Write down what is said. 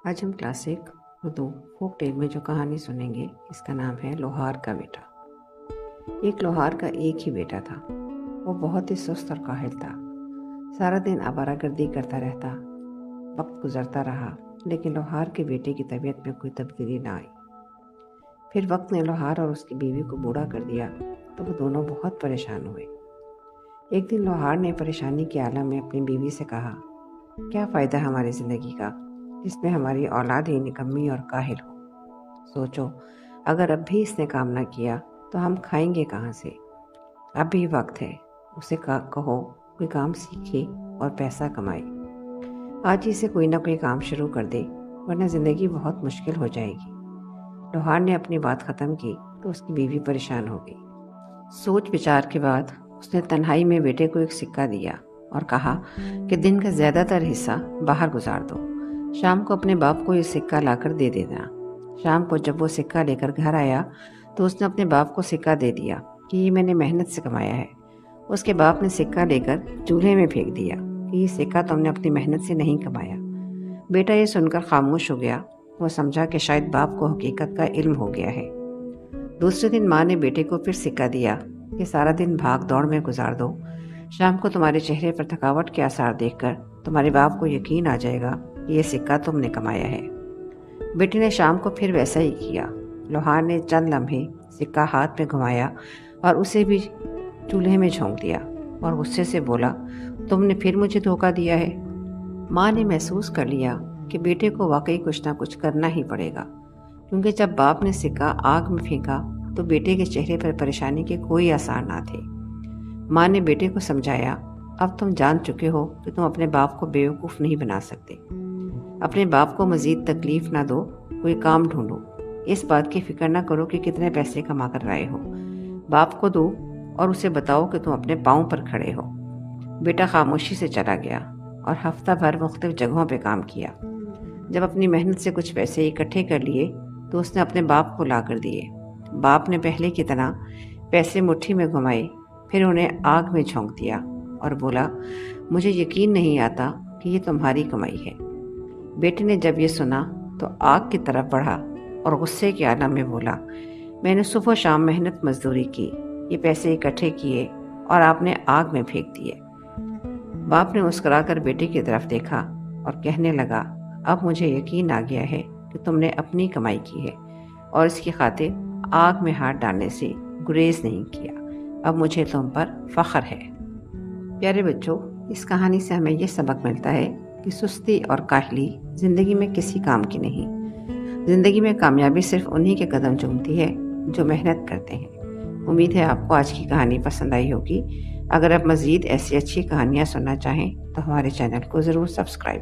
आज हम classic Urdu folk tale में जो कहानी सुनेंगे इसका नाम है लोहार का बेटा। एक लोहार का एक ही बेटा था। वो बहुत ही सुस्त और काहिल था। सारा दिन आवारागर्दी करता रहता। वक्त गुजरता रहा लेकिन लोहार के बेटे की तबीयत में कोई तब्दीली ना आई। फिर वक्त ने लोहार और उसकी बीवी को बूढ़ा कर दिया तो वो दोनों बहुत परेशान हुए। एक दिन लोहार ने परेशानी के आलम में अपनी बीवी से कहा, क्या फ़ायदा हमारी ज़िंदगी का जिसमें हमारी औलाद ही निकम्मी और काहिल हो। सोचो, अगर अब भी इसने काम ना किया तो हम खाएंगे कहाँ से। अब भी वक्त है, उसे कहो कोई काम सीखे और पैसा कमाए। आज ही से कोई ना कोई काम शुरू कर दे वरना ज़िंदगी बहुत मुश्किल हो जाएगी। लोहार ने अपनी बात ख़त्म की तो उसकी बीवी परेशान हो गई। सोच विचार के बाद उसने तन्हाई में बेटे को एक सिक्का दिया और कहा कि दिन का ज़्यादातर हिस्सा बाहर गुजार दो। शाम को अपने बाप को ये सिक्का लाकर दे देना। शाम को जब वो सिक्का लेकर घर आया तो उसने अपने बाप को सिक्का दे दिया कि ये मैंने मेहनत से कमाया है। उसके बाप ने सिक्का लेकर चूल्हे में फेंक दिया कि ये सिक्का तुमने अपनी मेहनत से नहीं कमाया। बेटा ये सुनकर खामोश हो गया। वो समझा कि शायद बाप को हकीकत का इल्म हो गया है। दूसरे दिन माँ ने बेटे को फिर सिक्का दिया कि सारा दिन भाग दौड़ में गुजार दो। शाम को तुम्हारे चेहरे पर थकावट के आसार देखकर तुम्हारे बाप को यकीन आ जाएगा कि ये सिक्का तुमने कमाया है। बेटे ने शाम को फिर वैसा ही किया। लोहार ने चंद लम्हे सिक्का हाथ में घुमाया और उसे भी चूल्हे में झोंक दिया और गुस्से से बोला, तुमने फिर मुझे धोखा दिया है। माँ ने महसूस कर लिया कि बेटे को वाकई कुछ ना कुछ करना ही पड़ेगा, क्योंकि जब बाप ने सिक्का आग में फेंका तो बेटे के चेहरे पर परेशानी के कोई आसार ना थे। माँ ने बेटे को समझाया, अब तुम जान चुके हो कि तुम अपने बाप को बेवकूफ़ नहीं बना सकते। अपने बाप को मज़ीद तकलीफ़ ना दो, कोई काम ढूंढो। इस बात की फ़िक्र ना करो कि कितने पैसे कमा कर लाए हो। बाप को दो और उसे बताओ कि तुम अपने पाँव पर खड़े हो। बेटा खामोशी से चला गया और हफ्ता भर मुख्तलिफ जगहों पे काम किया। जब अपनी मेहनत से कुछ पैसे इकट्ठे कर लिए तो उसने अपने बाप को ला कर दिए। बाप ने पहले की तरह पैसे मुट्ठी में घुमाए, फिर उन्हें आग में झोंक दिया और बोला, मुझे यकीन नहीं आता कि ये तुम्हारी कमाई है। बेटे ने जब ये सुना तो आग की तरफ बढ़ा और गुस्से के आलम में बोला, मैंने सुबह शाम मेहनत मजदूरी की, ये पैसे इकट्ठे किए और आपने आग में फेंक दिए। बाप ने मुस्कुराकर बेटे की तरफ देखा और कहने लगा, अब मुझे यकीन आ गया है कि तुमने अपनी कमाई की है और इसकी खातिर आग में हाथ डालने से गुरेज नहीं किया। अब मुझे तुम पर फख्र है। प्यारे बच्चों, इस कहानी से हमें यह सबक मिलता है कि सुस्ती और काहली ज़िंदगी में किसी काम की नहीं। ज़िंदगी में कामयाबी सिर्फ उन्हीं के कदम चूमती है जो मेहनत करते हैं। उम्मीद है आपको आज की कहानी पसंद आई होगी। अगर आप मज़ीद ऐसी अच्छी कहानियाँ सुनना चाहें तो हमारे चैनल को ज़रूर सब्सक्राइब